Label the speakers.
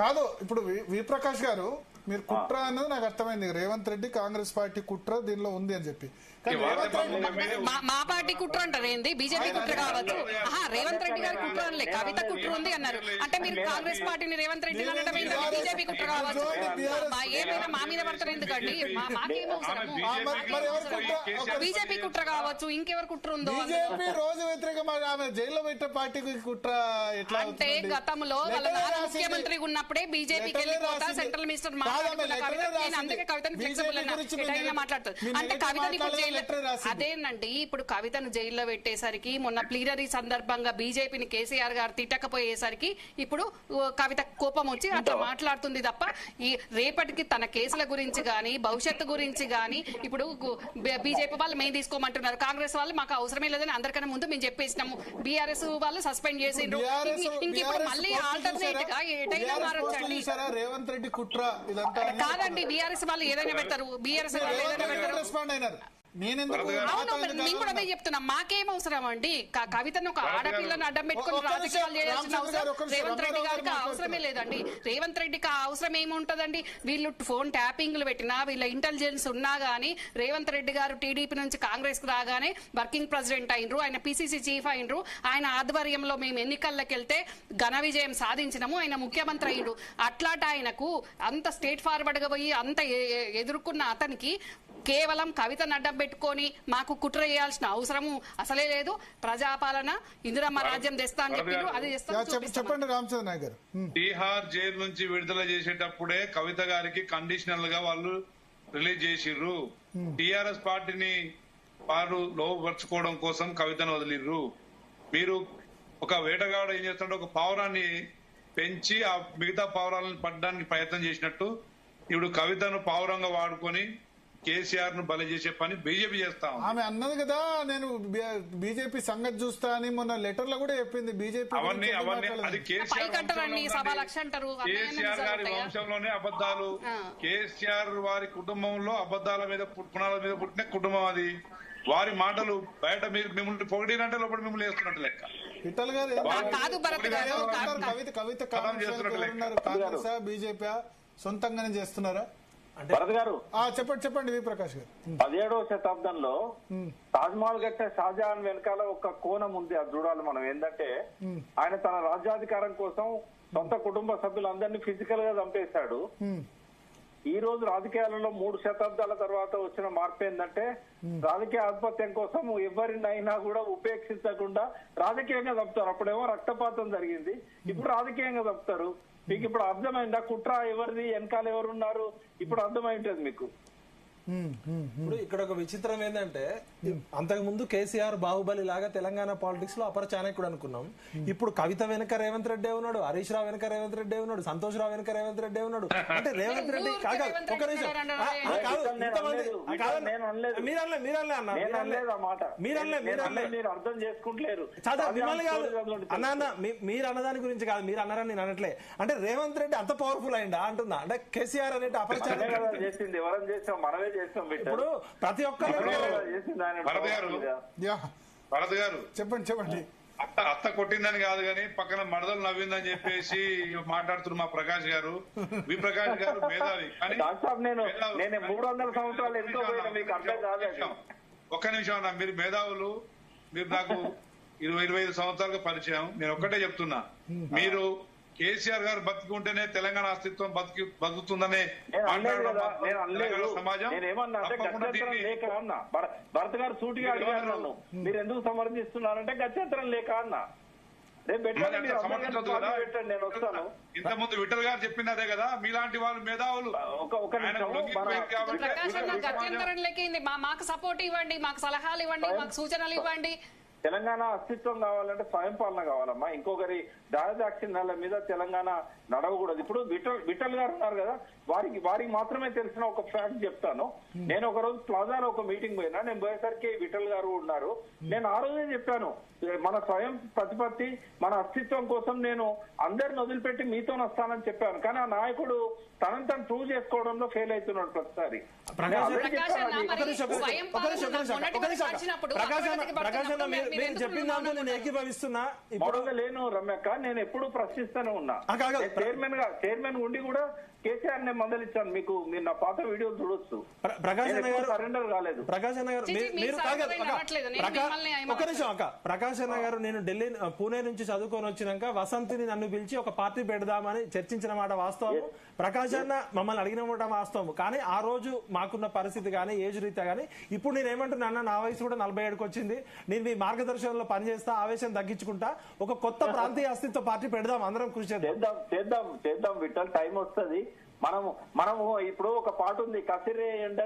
Speaker 1: కాదు ఇప్పుడు వి ప్రకాష్ గారు మీరు కుట్ర అన్నది నాకు అర్థమైంది. రేవంత్ రెడ్డి కాంగ్రెస్ పార్టీ కుట్ర దీనిలో ఉంది అని చెప్పి.
Speaker 2: మా పార్టీ కుట్ర అంటారు ఏంది? బీజేపీ కుట్ర కావచ్చు. రేవంత్ రెడ్డి గారి కుట్ర అనలే, కవిత కుట్ర ఉంది అన్నారు. అంటే మీరు కాంగ్రెస్ పార్టీని రేవంత్ రెడ్డి అనడం ఏంటంటే బీజేపీ కుట్ర కావచ్చు. ఏమైనా మా మీద పడతారు ఎందుకండి? మాకేమో బీజేపీ కుట్ర కావచ్చు, ఇంకెవరు కుట్ర ఉందో.
Speaker 1: రోజు వ్యతిరేక జైల్లో పెట్టే పార్టీకి కుట్ర ఎట్లా అంటే
Speaker 2: గతంలో వాళ్ళ నాన్న ముఖ్యమంత్రి ఉన్నప్పుడే బీజేపీకి వెళ్ళిపోతా సెంట్రల్ మినిస్టర్ అందుకే కవితను ఫ్లెక్సిబుల్ మాట్లాడుతుంది. అంటే కవితని అదేనండి. ఇప్పుడు కవితను జైల్లో పెట్టేసరికి మొన్న ప్లీనరీ సందర్భంగా బీజేపీని కేసీఆర్ గారు తిట్టకపోయేసరికి ఇప్పుడు కవిత కోపం వచ్చి అట్లా మాట్లాడుతుంది తప్ప ఈ రేపటికి తన కేసుల గురించి గాని భవిష్యత్తు గురించి గాని ఇప్పుడు బీజేపీ వాళ్ళు మేము తీసుకోమంటున్నారు, కాంగ్రెస్ వాళ్ళు మాకు అవసరమే లేదని అందరికన్నా ముందు మేము చెప్పేసినాము. బీఆర్ఎస్ వాళ్ళు సస్పెండ్ చేసిండ్రు. ఇంకిప్పుడు మళ్ళీ ఆల్టర్నేట్ గా ఏదైనా మారొచ్చండి.
Speaker 1: రేవంత్ రెడ్డి కుట్ర
Speaker 2: కాదండి, బీఆర్ఎస్ వాళ్ళు ఏదైనా పెడతారు, బీఆర్ఎస్ వాళ్ళు ఏదైనా పెడతారు. అవును, మేము కూడా అదే చెప్తున్నాం. మాకేం అవసరం అండి? కవితను ఒక ఆడపిల్లను అడ్డం పెట్టుకుని రాజకీయాలు చేయాల్సిన అవసరం రేవంత్ రెడ్డి గారికి అవసరమే లేదండి. రేవంత్ రెడ్డికి అవసరం ఏముంటదండి? వీళ్ళు ఫోన్ ట్యాపింగ్లు పెట్టినా, వీళ్ళ ఇంటెలిజెన్స్ ఉన్నా గానీ రేవంత్ రెడ్డి గారు టీడీపీ నుంచి కాంగ్రెస్ కు రాగానే వర్కింగ్ ప్రెసిడెంట్ అయినరు, ఆయన పిసిసి చీఫ్ అయినరు. ఆయన ఆధ్వర్యంలో మేము ఎన్నికల్లోకి వెళ్తే ఘన విజయం సాధించినాము, ఆయన ముఖ్యమంత్రి అయినరు. అట్లాంటి ఆయనకు అంత స్టేట్ ఫార్వర్డ్ గా పోయి అంత ఎదుర్కొన్న అతనికి కేవలం కవితను అడ్డం పెట్టుకొని మాకు కుట్ర చేయాల్సిన అవసరము అసలే లేదు. ప్రజాపాలన ఇందిరమ్మ రాజ్యం తెస్తా అని చెప్పారు, అది
Speaker 1: చెప్పండి. రామచంద్ర నాయక్ గారు,
Speaker 3: బీహార్ జైలు నుంచి విడుదల చేసేటప్పుడే కవిత గారికి కండిషనల్ గా వాళ్ళు రిలీజ్ చేసిర్రు. టిఆర్ఎస్ పార్టీని వారు లోపరుచుకోవడం కోసం కవితను వదిలిర్రు. మీరు ఒక వేటగాడు ఏం చేస్తుంటే ఒక పావురాన్ని పెంచి ఆ మిగతా పావురాలను పట్టడానికి ప్రయత్నం చేసినట్టు ఇప్పుడు కవితను పావురంగా వాడుకొని కేసీఆర్ ను బలి చేసే పని బీజేపీ చేస్తా.
Speaker 1: ఆమె అన్నది కదా నేను బీజేపీ సంగతి చూస్తా అని మొన్న లెటర్ లో కూడా చెప్పింది. బీజేపీ
Speaker 3: అవన్నీ అది కేసీఆర్ గారి వంశంలోనే అబద్దాలు. కేసీఆర్ వారి కుటుంబంలో అబద్దాల మీద పునాల మీద పుట్టిన కుటుంబం అది. వారి మాటలు బయట మీరు మిమ్మల్ని పొగిడినంటే లోపల మిమ్మల్ని వేస్తున్నట్టు లెక్క.
Speaker 1: కాంగ్రెస్ బీజేపీ సొంతంగానే చేస్తున్నారా? చెప్పండి వి ప్రకాష్ గారు.
Speaker 4: 17వ శతాబ్దంలో తాజ్మహల్ కట్టే షాజహాన్ వెనకాల ఒక కోణం ఉంది, అది చూడాలి మనం. ఏంటంటే ఆయన తన రాజ్యాధికారం కోసం సొంత కుటుంబ సభ్యులందరినీ ఫిజికల్ గా చంపేశాడు. ఈ రోజు రాజకీయాలలో 3 శతాబ్దాల తర్వాత వచ్చిన మార్పు ఏంటంటే రాజకీయ ఆధిపత్యం కోసం ఎవరినైనా కూడా ఉపేక్షించకుండా రాజకీయంగా చంపుతారు. అప్పుడేమో రక్తపాతం జరిగింది, ఇప్పుడు రాజకీయంగా చంపుతారు. మీకు ఇప్పుడు అర్థమైందా కుట్ర ఎవరిది, వెనకాల ఎవరున్నారు? ఇప్పుడు అర్థమైంటది మీకు.
Speaker 5: ఇప్పుడు ఇక్కడ ఒక విచిత్రం ఏంటంటే అంతకు ముందు కేసీఆర్ బాహుబలి లాగా తెలంగాణ పాలిటిక్స్ లో అపర చాణక్యుడు అనుకున్నాం. ఇప్పుడు కవిత వెనక రేవంత్ రెడ్డి ఉన్నాడు, హరీష్ రావు వెనక రేవంత్ రెడ్డి ఉన్నాడు, సంతోష్ రావు వెనక రేవంత్ రెడ్డి ఉన్నాడు. అంటే రేవంత్ రెడ్డి ఒక నిమిషం
Speaker 4: మీరు అర్థం చేసుకుంటలేరు.
Speaker 5: మీరు అన్నదాని గురించి కాదు, మీరు అన్నారని నేను అనట్లే. అంటే రేవంత్ రెడ్డి అంత పవర్ఫుల్ అయిందా అంటున్నా. అంటే కేసీఆర్ అనేది అపర చాణక్యుడు
Speaker 4: చేసింది ఎవరైనా చేస్తాం, మనమే
Speaker 5: ఇప్పుడు ప్రతి ఒక్కరు.
Speaker 3: భరత్ గారు
Speaker 1: చెప్పండి.
Speaker 3: అత్త కొట్టిందని కాదు కానీ పక్కన మడదలు నవ్విందని చెప్పేసి మాట్లాడుతున్నారు మా ప్రకాష్ గారు. వి ప్రకాష్ గారు మేధావి.
Speaker 4: నేను 300 సంవత్సరాలు ఎంతో మీకు అర్థం కాదు.
Speaker 3: ఒక్క నిమిషం అన్న, మీరు మేధావులు. మీరు నాకు 20-25 సంవత్సరాలుగా పరిచయం. నేను ఒక్కటే చెప్తున్నా, మీరు కేసీఆర్ గారు బతుకుంటేనే తెలంగాణ అస్తిత్వం బతుకుతుందనే సమాజం.
Speaker 4: భరత్ గారు సూటిగా అడిగారు నన్ను, మీరు ఎందుకు సమర్థిస్తున్నారంటే గత్యంతరం లేక అన్న.
Speaker 3: ఇంతకుముందు విఠల్ గారు చెప్పింది అదే కదా, మీలాంటి వాళ్ళు మేధావులు.
Speaker 2: గత్యంతరం లేక మాకు సపోర్ట్ ఇవ్వండి, మాకు సలహాలు ఇవ్వండి, మాకు సూచనలు ఇవ్వండి.
Speaker 4: తెలంగాణ అస్తిత్వం కావాలంటే స్వయం పాలన కావాలమ్మా. ఇంకొకరి దాదాక్షిణ్యాల మీద తెలంగాణ నడవకూడదు. ఇప్పుడు విఠల్ గారు ఉన్నారు కదా, వారికి మాత్రమే తెలిసిన ఒక ఫ్యాక్ట్ చెప్తాను. నేను ఒక రోజు ప్లాజాలో ఒక మీటింగ్ పోయినా, నేను పోయేసరికి విఠల్ గారు ఉన్నారు. నేను ఆ రోజే చెప్పాను, మన స్వయం ప్రతిపత్తి, మన అస్తిత్వం కోసం నేను అందరిని వదిలిపెట్టి మీతో వస్తానని చెప్పాను. కానీ ఆ నాయకుడు తనని తను ప్రూవ్ చేసుకోవడంలో ఫెయిల్ అవుతున్నాడు ప్రతిసారి.
Speaker 5: మీరు చెప్పిన దాంట్లో నేను ఏకీభవిస్తున్నా. ఇప్పుడు
Speaker 4: లేను రమ్యక్క, నేను ఎప్పుడు ప్రశ్నిస్తూనే ఉన్నా. చైర్మన్ ఉండి కూడా కేసీఆర్ నేను మందలిచ్చాను. మీకు మీరు నా పాత వీడియోలు చూడొచ్చు.
Speaker 5: ప్రకాష్ అన్న గారు
Speaker 4: సరెండర్ కాలేదు.
Speaker 5: ప్రకాష్ అన్న గారు మీరు ఒక నిమిషం అక్క. ప్రకాష్ అన్న గారు నేను ఢిల్లీ పూణే నుంచి చదువుకొని వచ్చినాక వసంతిని నన్ను పిలిచి ఒక పార్టీ పెడదామని చర్చించిన మాట వాస్తవం. ప్రకాష్ అన్న మమ్మల్ని అడిగిన మాట వాస్తవం. కానీ ఆ రోజు మాకున్న పరిస్థితి కానీ ఏజ్ రీత్యా కానీ ఇప్పుడు నేను ఏమంటున్నా, నా వయసు కూడా 47కి వచ్చింది. నేను మీ మార్గదర్శనంలో పనిచేస్తా, ఆవేశం తగ్గించుకుంటా, ఒక కొత్త ప్రాంతీయ అస్తిత్వ పార్టీ పెడదాం, అందరం కృషి
Speaker 4: చేద్దాం విఠల్, టైం వస్తుంది. మనము ఇప్పుడు ఒక పాట ఉంది, కసిరే ఎండ